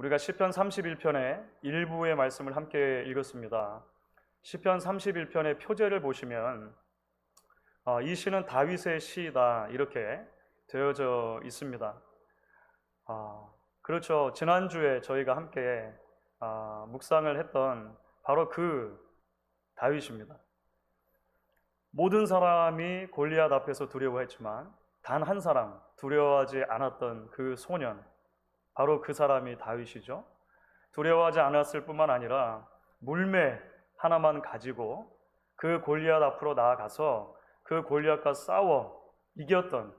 우리가 시편 31편의 일부의 말씀을 함께 읽었습니다. 시편 31편의 표제를 보시면 이 시는 다윗의 시다 이렇게 되어져 있습니다. 그렇죠. 지난주에 저희가 함께 묵상을 했던 바로 그 다윗입니다. 모든 사람이 골리앗 앞에서 두려워했지만 단 한 사람 두려워하지 않았던 그 소년, 바로 그 사람이 다윗이죠. 두려워하지 않았을 뿐만 아니라 물매 하나만 가지고 그 골리앗 앞으로 나아가서 그 골리앗과 싸워 이겼던,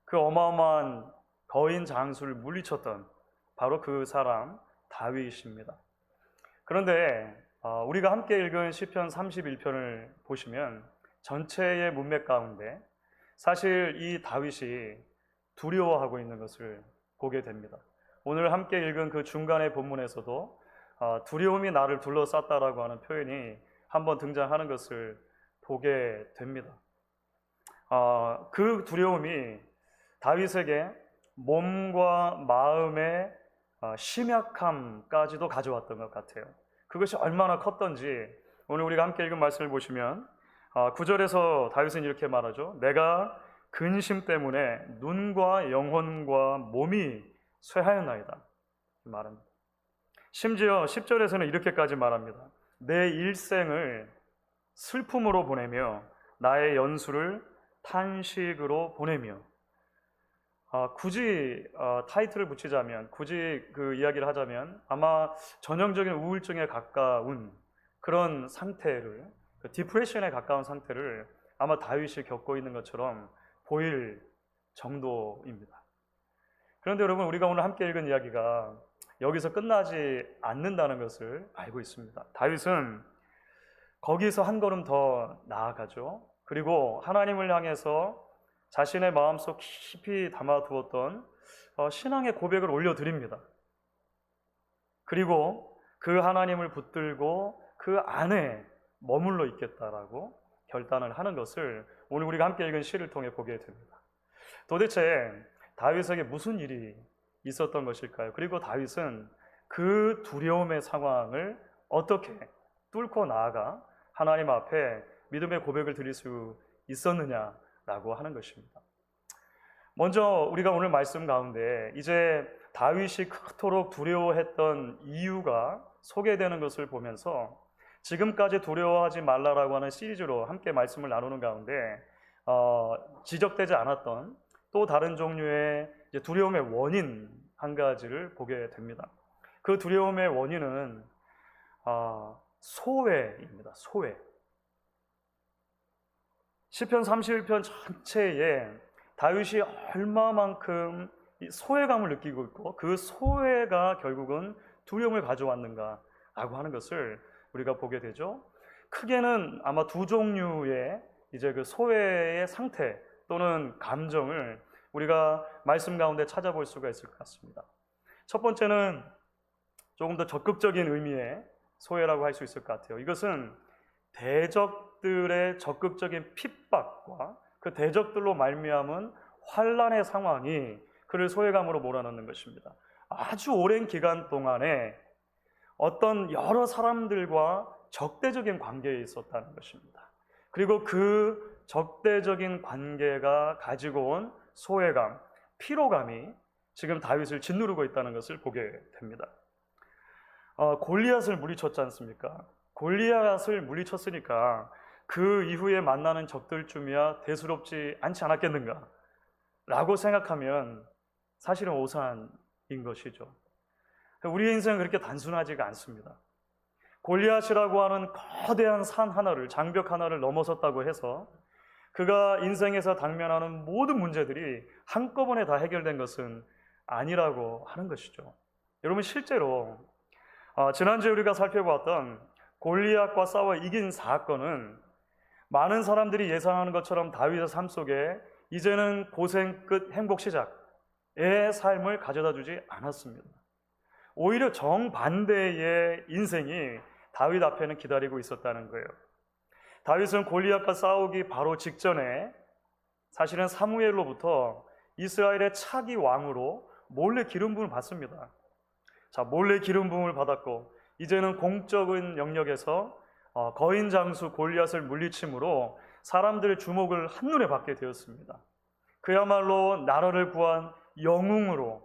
그 어마어마한 거인 장수를 물리쳤던 바로 그 사람 다윗입니다. 그런데 우리가 함께 읽은 시편 31편을 보시면 전체의 문맥 가운데 사실 이 다윗이 두려워하고 있는 것을 보게 됩니다. 오늘 함께 읽은 그 중간의 본문에서도 두려움이 나를 둘러쌌다라고 하는 표현이 한번 등장하는 것을 보게 됩니다. 그 두려움이 다윗에게 몸과 마음의 심약함까지도 가져왔던 것 같아요. 그것이 얼마나 컸던지 오늘 우리가 함께 읽은 말씀을 보시면 9절에서 다윗은 이렇게 말하죠. 내가 근심 때문에 눈과 영혼과 몸이 쇠하였나이다 말합니다. 심지어 10절에서는 이렇게까지 말합니다. 내 일생을 슬픔으로 보내며 나의 연수를 탄식으로 보내며. 굳이 타이틀을 붙이자면, 굳이 그 이야기를 하자면 아마 전형적인 우울증에 가까운 그런 상태를, 디프레션에 가까운 상태를 아마 다윗이 겪고 있는 것처럼 보일 정도입니다. 그런데 여러분, 우리가 오늘 함께 읽은 이야기가 여기서 끝나지 않는다는 것을 알고 있습니다. 다윗은 거기서 한 걸음 더 나아가죠. 그리고 하나님을 향해서 자신의 마음속 깊이 담아두었던 신앙의 고백을 올려드립니다. 그리고 그 하나님을 붙들고 그 안에 머물러 있겠다라고 결단을 하는 것을 오늘 우리가 함께 읽은 시를 통해 보게 됩니다. 도대체 다윗에게 무슨 일이 있었던 것일까요? 그리고 다윗은 그 두려움의 상황을 어떻게 뚫고 나아가 하나님 앞에 믿음의 고백을 드릴 수 있었느냐라고 하는 것입니다. 먼저 우리가 오늘 말씀 가운데 이제 다윗이 그토록 두려워했던 이유가 소개되는 것을 보면서 지금까지 두려워하지 말라라고 하는 시리즈로 함께 말씀을 나누는 가운데 지적되지 않았던 또 다른 종류의 두려움의 원인 한 가지를 보게 됩니다. 그 두려움의 원인은 소외입니다. 소외. 시편 31편 전체에 다윗이 얼마만큼 소외감을 느끼고 있고 그 소외가 결국은 두려움을 가져왔는가라고 하는 것을 우리가 보게 되죠. 크게는 아마 두 종류의 이제 그 소외의 상태 또는 감정을 우리가 말씀 가운데 찾아볼 수가 있을 것 같습니다. 첫 번째는 조금 더 적극적인 의미의 소외라고 할 수 있을 것 같아요. 이것은 대적들의 적극적인 핍박과 그 대적들로 말미암은 환난의 상황이 그를 소외감으로 몰아넣는 것입니다. 아주 오랜 기간 동안에 어떤 여러 사람들과 적대적인 관계에 있었다는 것입니다. 그리고 그 적대적인 관계가 가지고 온 소외감, 피로감이 지금 다윗을 짓누르고 있다는 것을 보게 됩니다. 골리앗을 물리쳤지 않습니까? 골리앗을 물리쳤으니까 그 이후에 만나는 적들쯤이야 대수롭지 않지 않았겠는가? 라고 생각하면 사실은 오산인 것이죠. 우리의 인생은 그렇게 단순하지가 않습니다. 골리앗이라고 하는 거대한 산 하나를, 장벽 하나를 넘어섰다고 해서 그가 인생에서 당면하는 모든 문제들이 한꺼번에 다 해결된 것은 아니라고 하는 것이죠. 여러분, 실제로 지난주에 우리가 살펴보았던 골리앗과 싸워 이긴 사건은 많은 사람들이 예상하는 것처럼 다윗의 삶 속에 이제는 고생 끝 행복 시작의 삶을 가져다 주지 않았습니다. 오히려 정반대의 인생이 다윗 앞에는 기다리고 있었다는 거예요. 다윗은 골리앗과 싸우기 바로 직전에 사실은 사무엘로부터 이스라엘의 차기 왕으로 몰래 기름 부음을 받습니다. 자, 몰래 기름 부음을 받았고 이제는 공적인 영역에서 거인 장수 골리앗을 물리침으로 사람들의 주목을 한눈에 받게 되었습니다. 그야말로 나라를 구한 영웅으로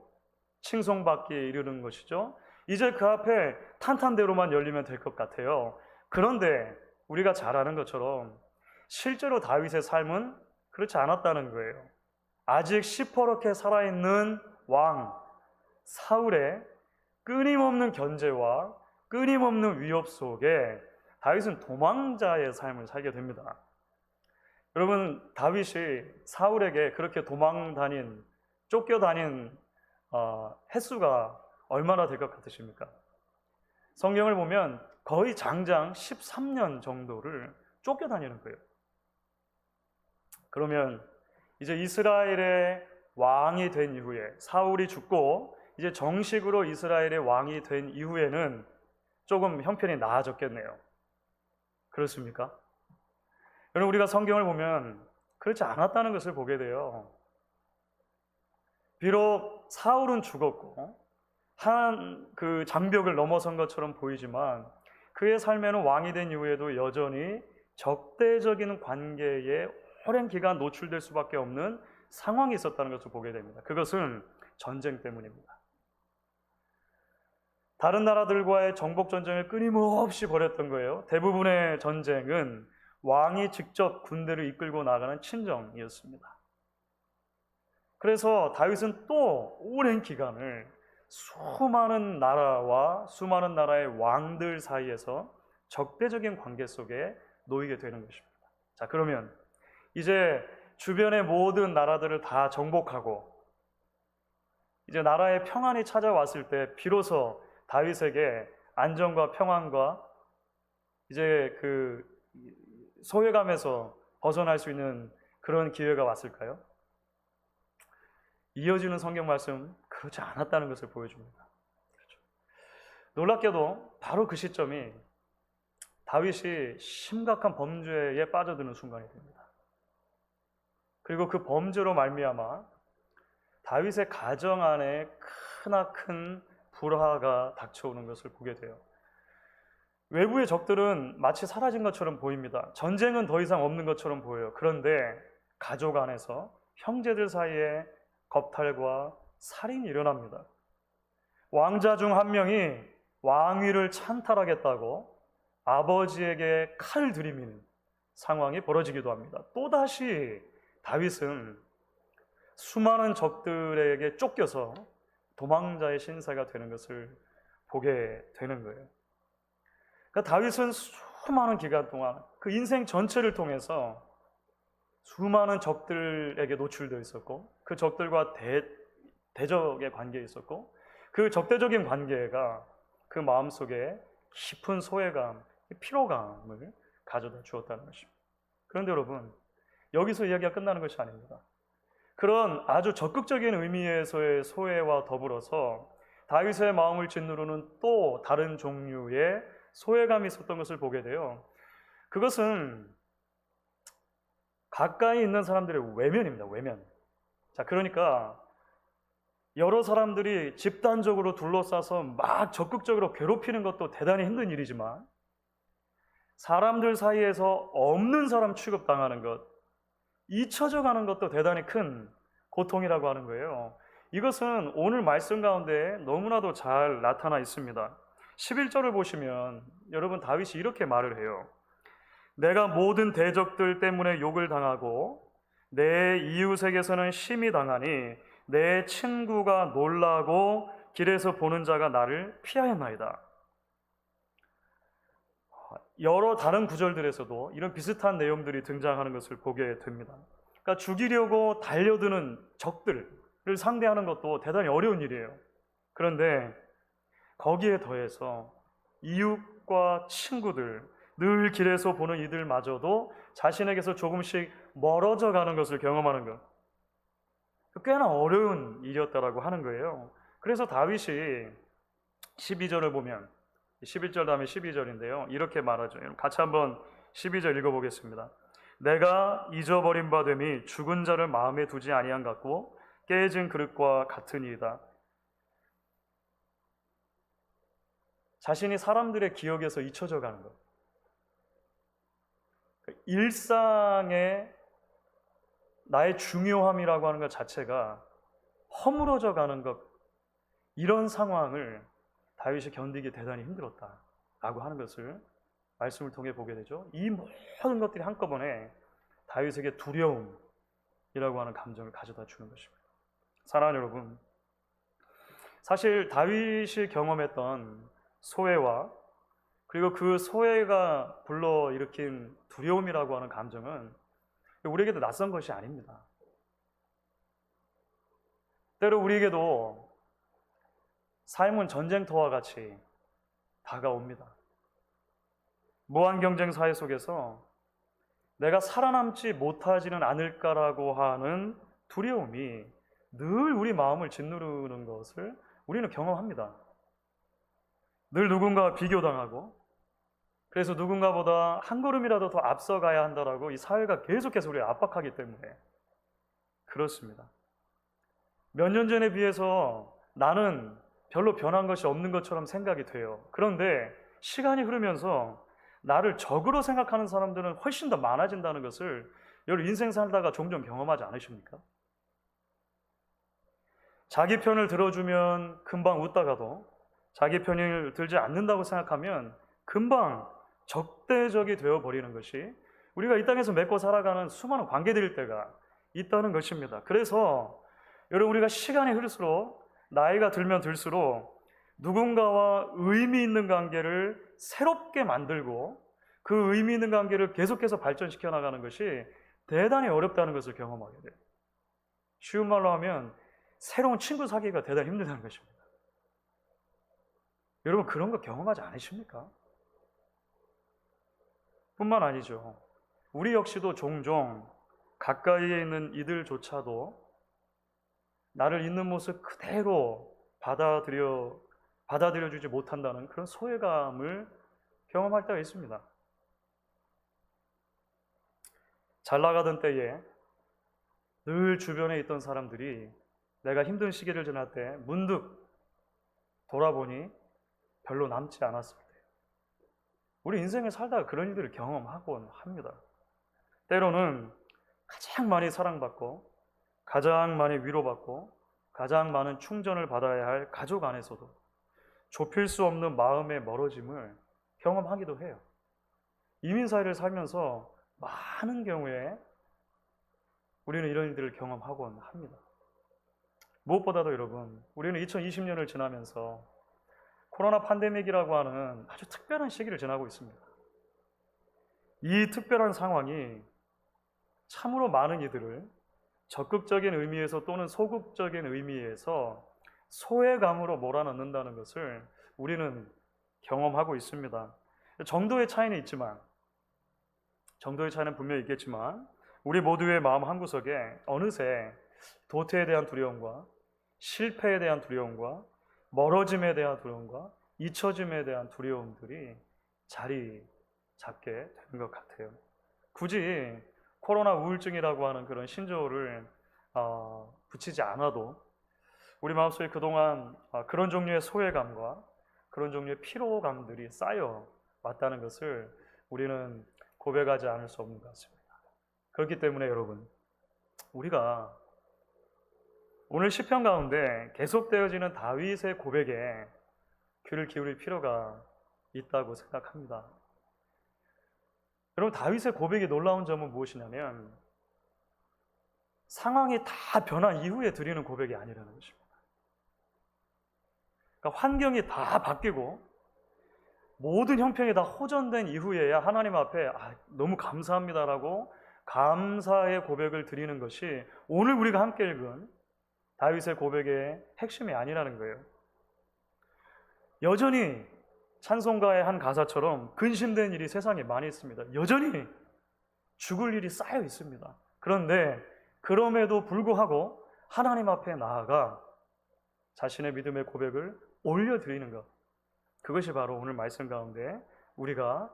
칭송받기에 이르는 것이죠. 이제 그 앞에 탄탄대로만 열리면 될 것 같아요. 그런데 우리가 잘 아는 것처럼 실제로 다윗의 삶은 그렇지 않았다는 거예요. 아직 시퍼렇게 살아있는 왕 사울의 끊임없는 견제와 끊임없는 위협 속에 다윗은 도망자의 삶을 살게 됩니다. 여러분, 다윗이 사울에게 그렇게 쫓겨다닌 횟수가 얼마나 될 것 같으십니까? 성경을 보면 거의 장장 13년 정도를 쫓겨다니는 거예요. 그러면 이제 이스라엘의 왕이 된 이후에 사울이 죽고 이제 정식으로 이스라엘의 왕이 된 이후에는 조금 형편이 나아졌겠네요. 그렇습니까? 여러분, 우리가 성경을 보면 그렇지 않았다는 것을 보게 돼요. 비록 사울은 죽었고 그 장벽을 넘어선 것처럼 보이지만 그의 삶에는 왕이 된 이후에도 여전히 적대적인 관계에 오랜 기간 노출될 수밖에 없는 상황이 있었다는 것을 보게 됩니다. 그것은 전쟁 때문입니다. 다른 나라들과의 정복 전쟁을 끊임없이 벌였던 거예요. 대부분의 전쟁은 왕이 직접 군대를 이끌고 나가는 친정이었습니다. 그래서 다윗은 또 오랜 기간을 수많은 나라와 수많은 나라의 왕들 사이에서 적대적인 관계 속에 놓이게 되는 것입니다. 자, 그러면 이제 주변의 모든 나라들을 다 정복하고 이제 나라의 평안이 찾아왔을 때 비로소 다윗에게 안정과 평안과 이제 그 소외감에서 벗어날 수 있는 그런 기회가 왔을까요? 이어지는 성경 말씀 그렇지 않았다는 것을 보여줍니다. 그렇죠. 놀랍게도 바로 그 시점이 다윗이 심각한 범죄에 빠져드는 순간이 됩니다. 그리고 그 범죄로 말미암아 다윗의 가정 안에 크나큰 불화가 닥쳐오는 것을 보게 돼요. 외부의 적들은 마치 사라진 것처럼 보입니다. 전쟁은 더 이상 없는 것처럼 보여요. 그런데 가족 안에서 형제들 사이에 겁탈과 살인이 일어납니다. 왕자 중 한 명이 왕위를 찬탈하겠다고 아버지에게 칼을 들이미는 상황이 벌어지기도 합니다. 또다시 다윗은 수많은 적들에게 쫓겨서 도망자의 신세가 되는 것을 보게 되는 거예요. 그러니까 다윗은 수많은 기간 동안 그 인생 전체를 통해서 수많은 적들에게 노출되어 있었고 그 적들과 대적의 관계에 있었고 그 적대적인 관계가 그 마음속에 깊은 소외감, 피로감을 가져다 주었다는 것입니다. 그런데 여러분, 여기서 이야기가 끝나는 것이 아닙니다. 그런 아주 적극적인 의미에서의 소외와 더불어서 다윗의 마음을 짓누르는 또 다른 종류의 소외감이 있었던 것을 보게 돼요. 그것은 가까이 있는 사람들의 외면입니다. 외면. 자, 그러니까 여러 사람들이 집단적으로 둘러싸서 막 적극적으로 괴롭히는 것도 대단히 힘든 일이지만 사람들 사이에서 없는 사람 취급당하는 것, 잊혀져 가는 것도 대단히 큰 고통이라고 하는 거예요. 이것은 오늘 말씀 가운데 너무나도 잘 나타나 있습니다. 11절을 보시면 여러분 다윗이 이렇게 말을 해요. 내가 모든 대적들 때문에 욕을 당하고 내 이웃에게서는 심히 당하니 내 친구가 놀라고 길에서 보는 자가 나를 피하였나이다. 여러 다른 구절들에서도 이런 비슷한 내용들이 등장하는 것을 보게 됩니다. 그러니까 죽이려고 달려드는 적들을 상대하는 것도 대단히 어려운 일이에요. 그런데 거기에 더해서 이웃과 친구들, 늘 길에서 보는 이들마저도 자신에게서 조금씩 멀어져 가는 것을 경험하는 것, 꽤나 어려운 일이었다라고 하는 거예요. 그래서 다윗이 12절을 보면 11절 다음에 12절인데요. 이렇게 말하죠. 같이 한번 12절 읽어보겠습니다. 내가 잊어버린 바 됨이 죽은 자를 마음에 두지 아니한 같고 깨진 그릇과 같으니이다. 자신이 사람들의 기억에서 잊혀져 가는 것. 일상의 나의 중요함이라고 하는 것 자체가 허물어져 가는 것, 이런 상황을 다윗이 견디기 대단히 힘들었다라고 하는 것을 말씀을 통해 보게 되죠. 이 모든 것들이 한꺼번에 다윗에게 두려움이라고 하는 감정을 가져다 주는 것입니다. 사랑하는 여러분, 사실 다윗이 경험했던 소외와 그리고 그 소외가 불러일으킨 두려움이라고 하는 감정은 우리에게도 낯선 것이 아닙니다. 때로 우리에게도 삶은 전쟁터와 같이 다가옵니다. 무한 경쟁 사회 속에서 내가 살아남지 못하지는 않을까라고 하는 두려움이 늘 우리 마음을 짓누르는 것을 우리는 경험합니다. 늘 누군가와 비교당하고, 그래서 누군가보다 한 걸음이라도 더 앞서가야 한다라고 이 사회가 계속해서 우리를 압박하기 때문에 그렇습니다. 몇 년 전에 비해서 나는 별로 변한 것이 없는 것처럼 생각이 돼요. 그런데 시간이 흐르면서 나를 적으로 생각하는 사람들은 훨씬 더 많아진다는 것을 여러분 인생 살다가 종종 경험하지 않으십니까? 자기 편을 들어주면 금방 웃다가도 자기 편을 들지 않는다고 생각하면 금방 적대적이 되어버리는 것이 우리가 이 땅에서 맺고 살아가는 수많은 관계들일 때가 있다는 것입니다. 그래서 여러분, 우리가 시간이 흐를수록, 나이가 들면 들수록 누군가와 의미 있는 관계를 새롭게 만들고 그 의미 있는 관계를 계속해서 발전시켜 나가는 것이 대단히 어렵다는 것을 경험하게 돼요. 쉬운 말로 하면 새로운 친구 사귀기가 대단히 힘들다는 것입니다. 여러분, 그런 거 경험하지 않으십니까? 뿐만 아니죠. 우리 역시도 종종 가까이에 있는 이들조차도 나를 있는 모습 그대로 받아들여주지 못한다는 그런 소외감을 경험할 때가 있습니다. 잘 나가던 때에 늘 주변에 있던 사람들이 내가 힘든 시기를 지날 때 문득 돌아보니 별로 남지 않았을 때, 우리 인생을 살다가 그런 일들을 경험하곤 합니다. 때로는 가장 많이 사랑받고 가장 많이 위로받고 가장 많은 충전을 받아야 할 가족 안에서도 좁힐 수 없는 마음의 멀어짐을 경험하기도 해요. 이민사회를 살면서 많은 경우에 우리는 이런 일들을 경험하곤 합니다. 무엇보다도 여러분, 우리는 2020년을 지나면서 코로나 팬데믹이라고 하는 아주 특별한 시기를 지나고 있습니다. 이 특별한 상황이 참으로 많은 이들을 적극적인 의미에서 또는 소극적인 의미에서 소외감으로 몰아넣는다는 것을 우리는 경험하고 있습니다. 정도의 차이는 있지만, 정도의 차이는 분명히 있겠지만 우리 모두의 마음 한구석에 어느새 도태에 대한 두려움과 실패에 대한 두려움과 멀어짐에 대한 두려움과 잊혀짐에 대한 두려움들이 자리 잡게 되는 것 같아요. 굳이 코로나 우울증이라고 하는 그런 신조어를 붙이지 않아도 우리 마음속에 그동안 그런 종류의 소외감과 그런 종류의 피로감들이 쌓여 왔다는 것을 우리는 고백하지 않을 수 없는 것 같습니다. 그렇기 때문에 여러분, 우리가 오늘 시편 가운데 계속되어지는 다윗의 고백에 귀를 기울일 필요가 있다고 생각합니다. 여러분, 다윗의 고백이 놀라운 점은 무엇이냐면 상황이 다 변한 이후에 드리는 고백이 아니라는 것입니다. 그러니까 환경이 다 바뀌고 모든 형편이 다 호전된 이후에야 하나님 앞에 너무 감사합니다라고 감사의 고백을 드리는 것이 오늘 우리가 함께 읽은 다윗의 고백의 핵심이 아니라는 거예요. 여전히 찬송가의 한 가사처럼 근심된 일이 세상에 많이 있습니다. 여전히 죽을 일이 쌓여 있습니다. 그런데 그럼에도 불구하고 하나님 앞에 나아가 자신의 믿음의 고백을 올려드리는 것, 그것이 바로 오늘 말씀 가운데 우리가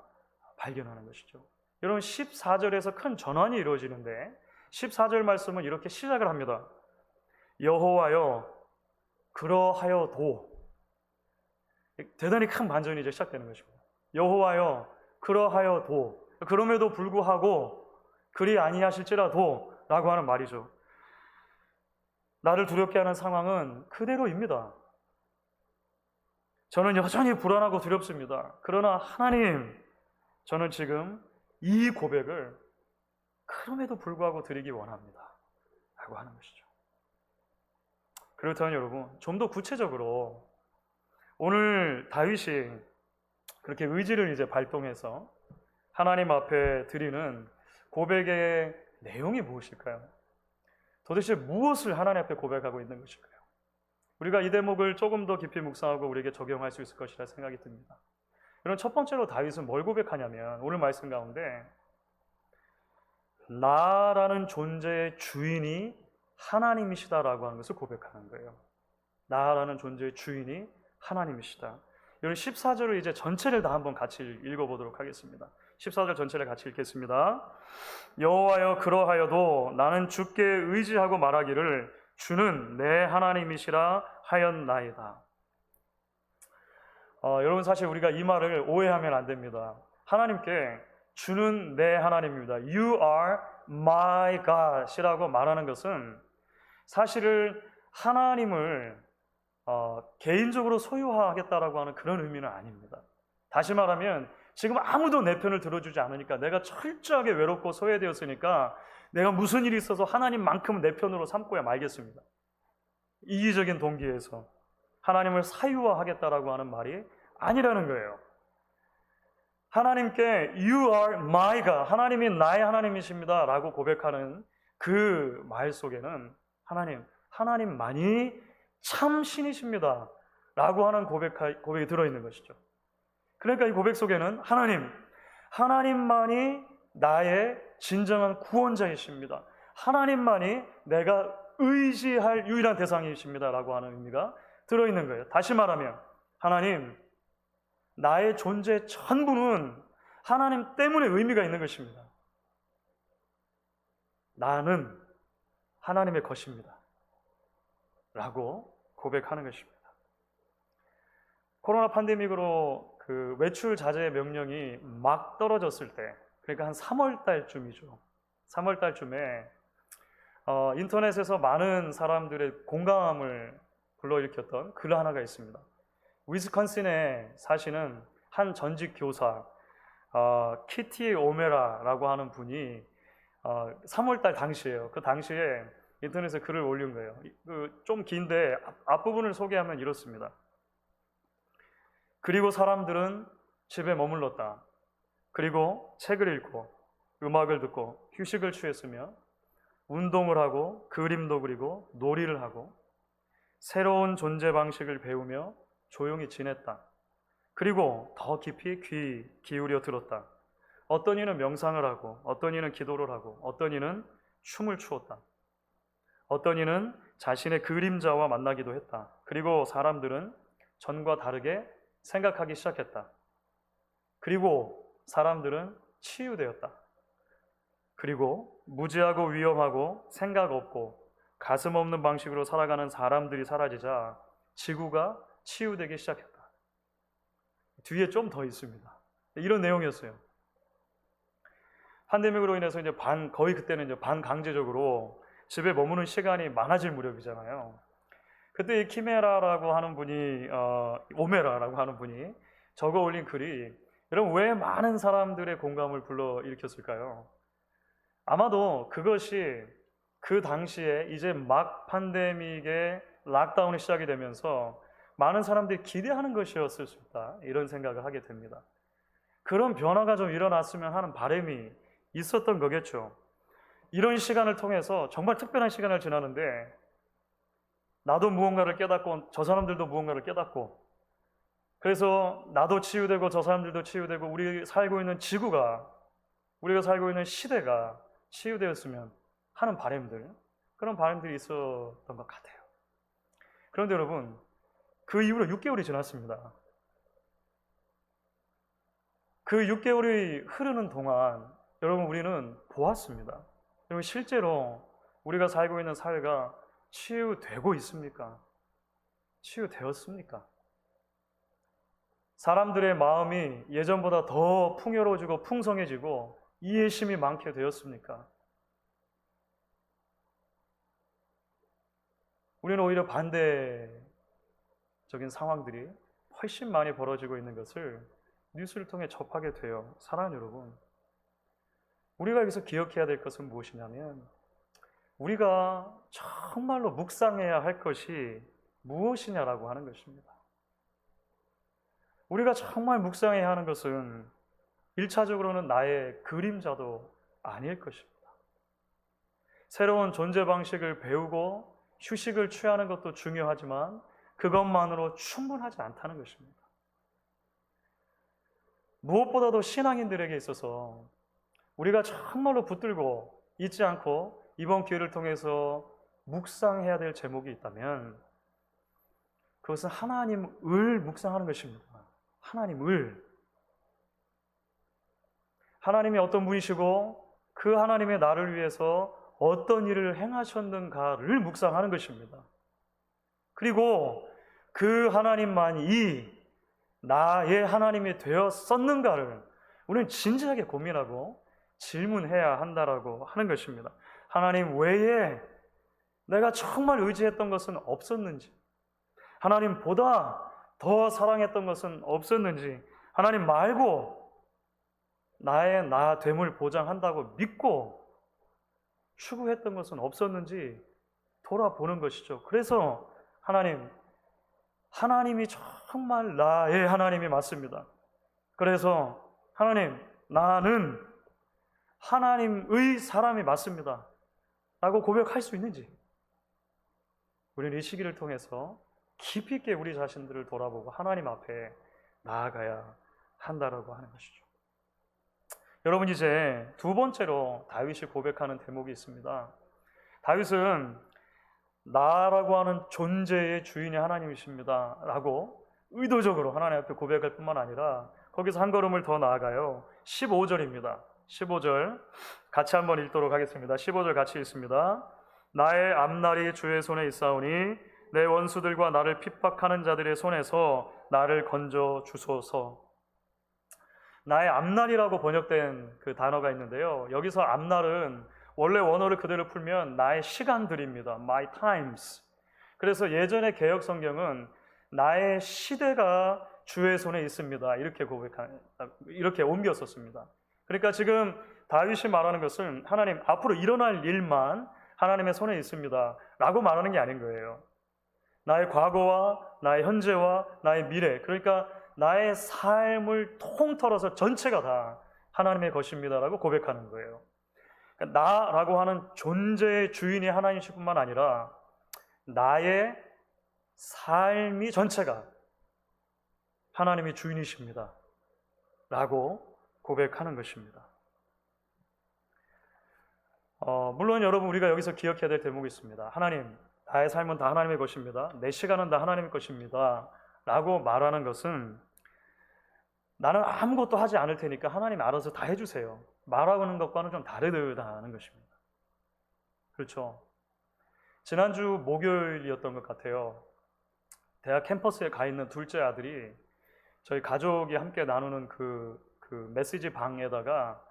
발견하는 것이죠. 여러분, 14절에서 큰 전환이 이루어지는데 14절 말씀은 이렇게 시작을 합니다. 여호와여, 그러하여도 대단히 큰 반전이 이제 시작되는 것입니다. 여호와여 그러하여도, 그럼에도 불구하고 그리 아니하실지라도 라고 하는 말이죠. 나를 두렵게 하는 상황은 그대로입니다. 저는 여전히 불안하고 두렵습니다. 그러나 하나님, 저는 지금 이 고백을 그럼에도 불구하고 드리기 원합니다 라고 하는 것이죠. 그렇다면 여러분, 좀 더 구체적으로 오늘 다윗이 그렇게 의지를 이제 발동해서 하나님 앞에 드리는 고백의 내용이 무엇일까요? 도대체 무엇을 하나님 앞에 고백하고 있는 것일까요? 우리가 이 대목을 조금 더 깊이 묵상하고 우리에게 적용할 수 있을 것이라 생각이 듭니다. 그럼 첫 번째로 다윗은 뭘 고백하냐면 오늘 말씀 가운데 나라는 존재의 주인이 하나님이시다라고 하는 것을 고백하는 거예요. 나라는 존재의 주인이 하나님이시다. 여러분 14절을 이제 전체를 다 한번 같이 읽어보도록 하겠습니다. 14절 전체를 같이 읽겠습니다. 여호와여 그러하여도 나는 주께 의지하고 말하기를 주는 내 하나님이시라 하였나이다. 여러분 사실 우리가 이 말을 오해하면 안 됩니다. 하나님께 주는 내 하나님입니다. You are my God이라고 말하는 것은 사실은 하나님을 개인적으로 소유하겠다라고 하는 그런 의미는 아닙니다. 다시 말하면 지금 아무도 내 편을 들어주지 않으니까 내가 철저하게 외롭고 소외되었으니까 내가 무슨 일이 있어서 하나님만큼 내 편으로 삼고야 말겠습니다. 이기적인 동기에서 하나님을 사유화하겠다라고 하는 말이 아니라는 거예요. 하나님께 You are my God, 하나님이 나의 하나님이십니다 라고 고백하는 그 말 속에는 하나님만이 참 신이십니다 라고 하는 고백이 들어있는 것이죠. 그러니까 이 고백 속에는 하나님만이 나의 진정한 구원자이십니다. 하나님만이 내가 의지할 유일한 대상이십니다 라고 하는 의미가 들어있는 거예요. 다시 말하면 하나님, 나의 존재 전부는 하나님 때문에 의미가 있는 것입니다. 나는 하나님의 것입니다 라고 고백하는 것입니다. 코로나 팬데믹으로 그 외출 자제 명령이 막 떨어졌을 때, 그러니까 한 3월 달쯤이죠. 3월 달쯤에 인터넷에서 많은 사람들의 공감을 불러일으켰던 글 하나가 있습니다. 위스콘신에 사시는 한 전직 교사 키티 오메라라고 하는 분이 3월 달 당시에요. 그 당시에 인터넷에 글을 올린 거예요. 좀 긴데 앞부분을 소개하면 이렇습니다. 그리고 사람들은 집에 머물렀다. 그리고 책을 읽고 음악을 듣고 휴식을 취했으며 운동을 하고 그림도 그리고 놀이를 하고 새로운 존재 방식을 배우며 조용히 지냈다. 그리고 더 깊이 귀 기울여 들었다. 어떤 이는 명상을 하고 어떤 이는 기도를 하고 어떤 이는 춤을 추었다. 어떤 이는 자신의 그림자와 만나기도 했다. 그리고 사람들은 전과 다르게 생각하기 시작했다. 그리고 사람들은 치유되었다. 그리고 무지하고 위험하고 생각 없고 가슴 없는 방식으로 살아가는 사람들이 사라지자 지구가 치유되기 시작했다. 뒤에 좀 더 있습니다. 이런 내용이었어요. 팬데믹으로 인해서 이제 거의 그때는 이제 반강제적으로 집에 머무는 시간이 많아질 무렵이잖아요. 그때 이 키메라라고 하는 분이 오메라라고 하는 분이 적어 올린 글이 여러분 왜 많은 사람들의 공감을 불러일으켰을까요? 아마도 그것이 그 당시에 이제 막 팬데믹의 락다운이 시작이 되면서 많은 사람들이 기대하는 것이었을 수 있다, 이런 생각을 하게 됩니다. 그런 변화가 좀 일어났으면 하는 바람이 있었던 거겠죠. 이런 시간을 통해서 정말 특별한 시간을 지나는데 나도 무언가를 깨닫고 저 사람들도 무언가를 깨닫고 그래서 나도 치유되고 저 사람들도 치유되고 우리 살고 있는 지구가, 우리가 살고 있는 시대가 치유되었으면 하는 바람들, 그런 바람들이 있었던 것 같아요. 그런데 여러분, 그 이후로 6개월이 지났습니다. 그 6개월이 흐르는 동안 여러분 우리는 보았습니다. 여러분 실제로 우리가 살고 있는 사회가 치유되고 있습니까? 치유되었습니까? 사람들의 마음이 예전보다 더 풍요로워지고 풍성해지고 이해심이 많게 되었습니까? 우리는 오히려 반대적인 상황들이 훨씬 많이 벌어지고 있는 것을 뉴스를 통해 접하게 돼요. 사랑하는 여러분, 우리가 여기서 기억해야 될 것은 무엇이냐면 우리가 정말로 묵상해야 할 것이 무엇이냐라고 하는 것입니다. 우리가 정말 묵상해야 하는 것은 1차적으로는 나의 그림자도 아닐 것입니다. 새로운 존재 방식을 배우고 휴식을 취하는 것도 중요하지만 그것만으로 충분하지 않다는 것입니다. 무엇보다도 신앙인들에게 있어서 우리가 정말로 붙들고 잊지 않고 이번 기회를 통해서 묵상해야 될 제목이 있다면 그것은 하나님을 묵상하는 것입니다. 하나님을. 하나님이 어떤 분이시고 그 하나님의 나를 위해서 어떤 일을 행하셨는가를 묵상하는 것입니다. 그리고 그 하나님만이 나의 하나님이 되었었는가를 우리는 진지하게 고민하고 질문해야 한다라고 하는 것입니다. 하나님 외에 내가 정말 의지했던 것은 없었는지, 하나님보다 더 사랑했던 것은 없었는지, 하나님 말고 나의 나됨을 보장한다고 믿고 추구했던 것은 없었는지 돌아보는 것이죠. 그래서 하나님이 정말 나의 하나님이 맞습니다. 그래서 하나님, 나는 하나님의 사람이 맞습니다 라고 고백할 수 있는지 우리는 이 시기를 통해서 깊이 있게 우리 자신들을 돌아보고 하나님 앞에 나아가야 한다라고 하는 것이죠. 여러분, 이제 두 번째로 다윗이 고백하는 대목이 있습니다. 다윗은 나라고 하는 존재의 주인이 하나님이십니다 라고 의도적으로 하나님 앞에 고백할 뿐만 아니라 거기서 한 걸음을 더 나아가요. 15절입니다. 15절 같이 한번 읽도록 하겠습니다. 15절 같이 읽습니다. 나의 앞날이 주의 손에 있사오니 내 원수들과 나를 핍박하는 자들의 손에서 나를 건져 주소서. 나의 앞날이라고 번역된 그 단어가 있는데요, 여기서 앞날은 원래 원어를 그대로 풀면 나의 시간들입니다. My times. 그래서 예전의 개역 성경은 나의 시대가 주의 손에 있습니다 이렇게 옮겼었습니다. 그러니까 지금 다윗이 말하는 것은 하나님 앞으로 일어날 일만 하나님의 손에 있습니다 라고 말하는 게 아닌 거예요. 나의 과거와 나의 현재와 나의 미래, 그러니까 나의 삶을 통틀어서 전체가 다 하나님의 것입니다 라고 고백하는 거예요. 그러니까 나라고 하는 존재의 주인이 하나님이실 뿐만 아니라 나의 삶이 전체가 하나님의 주인이십니다 라고 고백하는 것입니다. 물론 여러분, 우리가 여기서 기억해야 될 대목이 있습니다. 하나님, 나의 삶은 다 하나님의 것입니다. 내 시간은 다 하나님의 것입니다 라고 말하는 것은 나는 아무것도 하지 않을 테니까 하나님 알아서 다 해주세요 말하는 것과는 좀 다르다는 것입니다. 그렇죠? 지난주 목요일이었던 것 같아요. 대학 캠퍼스에 가 있는 둘째 아들이 저희 가족이 함께 나누는 그 메시지 방에다가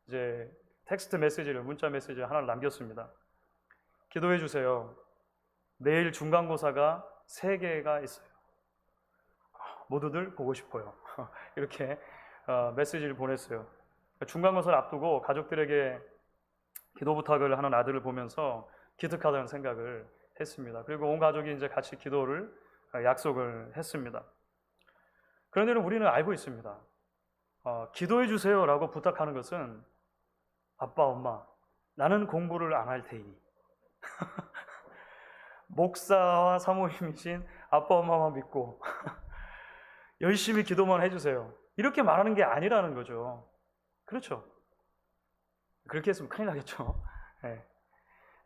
이제 텍스트 메시지를, 문자 메시지를 하나를 남겼습니다. 기도해 주세요. 내일 중간고사가 3개가 있어요. 모두들 보고 싶어요. 이렇게 메시지를 보냈어요. 중간고사를 앞두고 가족들에게 기도 부탁을 하는 아들을 보면서 기특하다는 생각을 했습니다. 그리고 온 가족이 이제 같이 기도를 약속을 했습니다. 그런데 우리는 알고 있습니다. 기도해 주세요라고 부탁하는 것은 아빠, 엄마, 나는 공부를 안 할 테니 목사와 사모님이신 아빠, 엄마만 믿고 열심히 기도만 해주세요 이렇게 말하는 게 아니라는 거죠. 그렇죠? 그렇게 했으면 큰일 나겠죠. 네.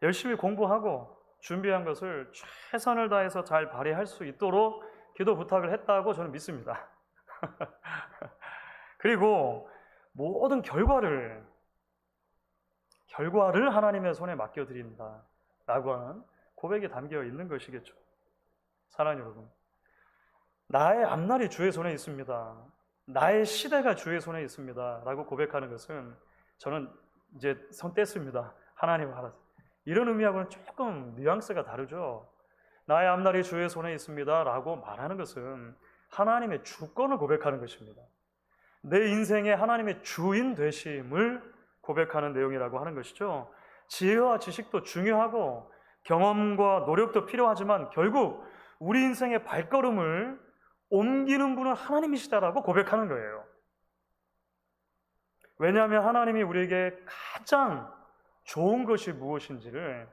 열심히 공부하고 준비한 것을 최선을 다해서 잘 발휘할 수 있도록 기도 부탁을 했다고 저는 믿습니다. 그리고 모든 결과를 하나님의 손에 맡겨드립니다 라고 하는 고백이 담겨 있는 것이겠죠. 사랑하는 여러분, 나의 앞날이 주의 손에 있습니다. 나의 시대가 주의 손에 있습니다. 라고 고백하는 것은 저는 이제 손 뗐습니다. 하나님 알아서. 이런 의미하고는 조금 뉘앙스가 다르죠. 나의 앞날이 주의 손에 있습니다. 라고 말하는 것은 하나님의 주권을 고백하는 것입니다. 내 인생의 하나님의 주인 되심을 고백하는 내용이라고 하는 것이죠. 지혜와 지식도 중요하고 경험과 노력도 필요하지만 결국 우리 인생의 발걸음을 옮기는 분은 하나님이시다라고 고백하는 거예요. 왜냐하면 하나님이 우리에게 가장 좋은 것이 무엇인지를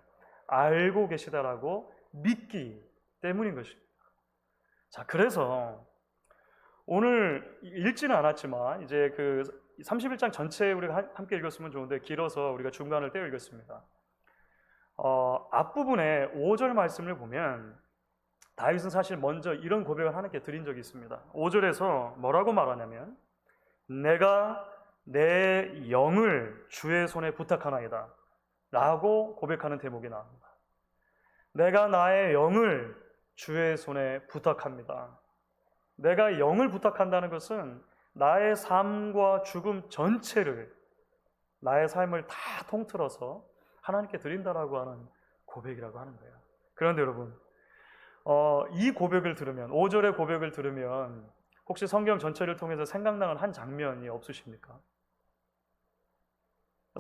알고 계시다라고 믿기 때문인 것입니다. 자, 그래서 오늘 읽지는 않았지만 이제 그 31장 전체 우리가 함께 읽었으면 좋은데 길어서 우리가 중간을 떼어 읽었습니다. 앞부분에 5절 말씀을 보면 다윗은 사실 먼저 이런 고백을 하나님께 드린 적이 있습니다. 5절에서 뭐라고 말하냐면 내가 내 영을 주의 손에 부탁하나이다 라고 고백하는 대목이 나옵니다. 내가 나의 영을 주의 손에 부탁합니다. 내가 영을 부탁한다는 것은 나의 삶과 죽음 전체를, 나의 삶을 다 통틀어서 하나님께 드린다라고 하는 고백이라고 하는 거예요. 그런데 여러분, 이 고백을 들으면, 5절의 고백을 들으면 혹시 성경 전체를 통해서 생각나는 한 장면이 없으십니까?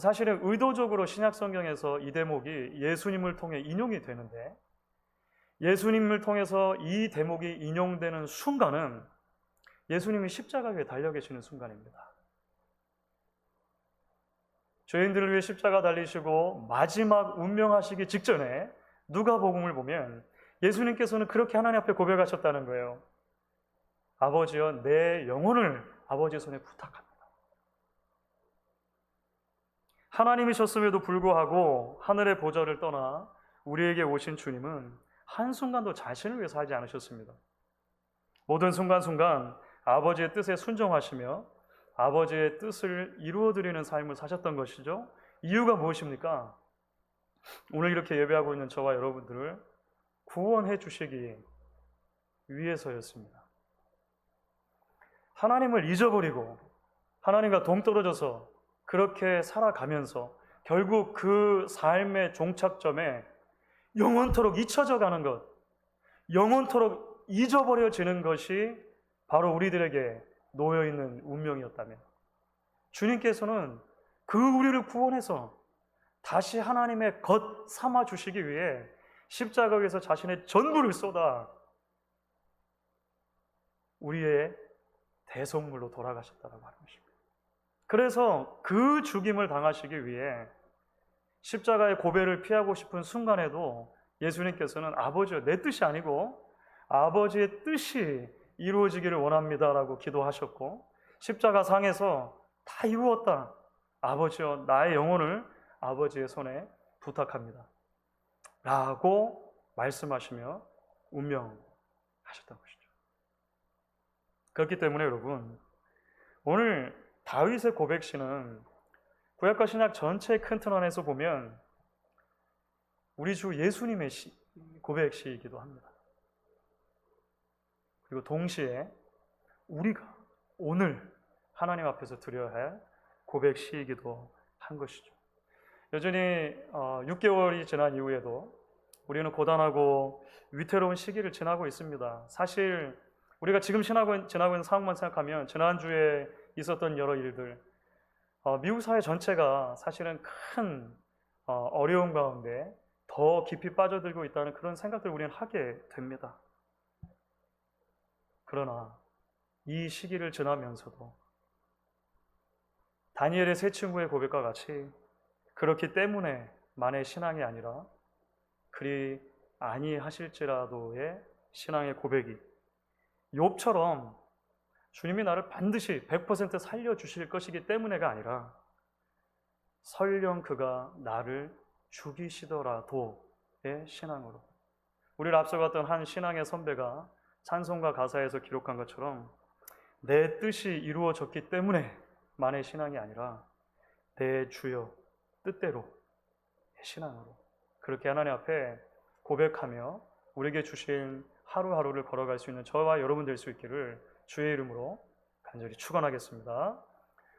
사실은 의도적으로 신약 성경에서 이 대목이 예수님을 통해 인용이 되는데 예수님을 통해서 이 대목이 인용되는 순간은 예수님이 십자가에 달려 계시는 순간입니다. 죄인들을 위해 십자가 달리시고 마지막 운명하시기 직전에 누가복음을 보면 예수님께서는 그렇게 하나님 앞에 고백하셨다는 거예요. 아버지여, 내 영혼을 아버지의 손에 부탁합니다. 하나님이셨음에도 불구하고 하늘의 보좌를 떠나 우리에게 오신 주님은 한순간도 자신을 위해서 하지 않으셨습니다. 모든 순간순간 아버지의 뜻에 순종하시며 아버지의 뜻을 이루어드리는 삶을 사셨던 것이죠. 이유가 무엇입니까? 오늘 이렇게 예배하고 있는 저와 여러분들을 구원해 주시기 위해서였습니다. 하나님을 잊어버리고 하나님과 동떨어져서 그렇게 살아가면서 결국 그 삶의 종착점에 영원토록 잊혀져 가는 것, 영원토록 잊어버려지는 것이 바로 우리들에게 놓여있는 운명이었다면 주님께서는 그 우리를 구원해서 다시 하나님의 것 삼아 주시기 위해 십자가에서 자신의 전부를 쏟아 우리의 대속물로 돌아가셨다고 하는 것입니다. 그래서 그 죽임을 당하시기 위해 십자가의 고배를 피하고 싶은 순간에도 예수님께서는 아버지여, 내 뜻이 아니고 아버지의 뜻이 이루어지기를 원합니다라고 기도하셨고 십자가 상에서 다 이루었다. 아버지여, 나의 영혼을 아버지의 손에 부탁합니다. 라고 말씀하시며 운명하셨던 것이죠. 그렇기 때문에 여러분, 오늘 다윗의 고백시는 구약과 신약 전체의 큰 틀 안에서 보면 우리 주 예수님의 고백시이기도 합니다. 그리고 동시에 우리가 오늘 하나님 앞에서 드려야 할 고백시이기도 한 것이죠. 여전히 6개월이 지난 이후에도 우리는 고단하고 위태로운 시기를 지나고 있습니다. 사실 우리가 지금 지나고 있는 상황만 생각하면 지난주에 있었던 여러 일들, 미국 사회 전체가 사실은 큰 어려움 가운데 더 깊이 빠져들고 있다는 그런 생각들을 우리는 하게 됩니다. 그러나 이 시기를 지나면서도 다니엘의 세 친구의 고백과 같이 그렇기 때문에 만의 신앙이 아니라 그리 아니하실지라도의 신앙의 고백이 욥처럼 주님이 나를 반드시 100% 살려주실 것이기 때문에가 아니라 설령 그가 나를 죽이시더라도의 신앙으로, 우리를 앞서갔던 한 신앙의 선배가 찬송가 가사에서 기록한 것처럼 내 뜻이 이루어졌기 때문에 만의 신앙이 아니라 내 주여 뜻대로의 신앙으로 그렇게 하나님 앞에 고백하며 우리에게 주신 하루하루를 걸어갈 수 있는 저와 여러분 될 수 있기를 주의 이름으로 간절히 축원하겠습니다.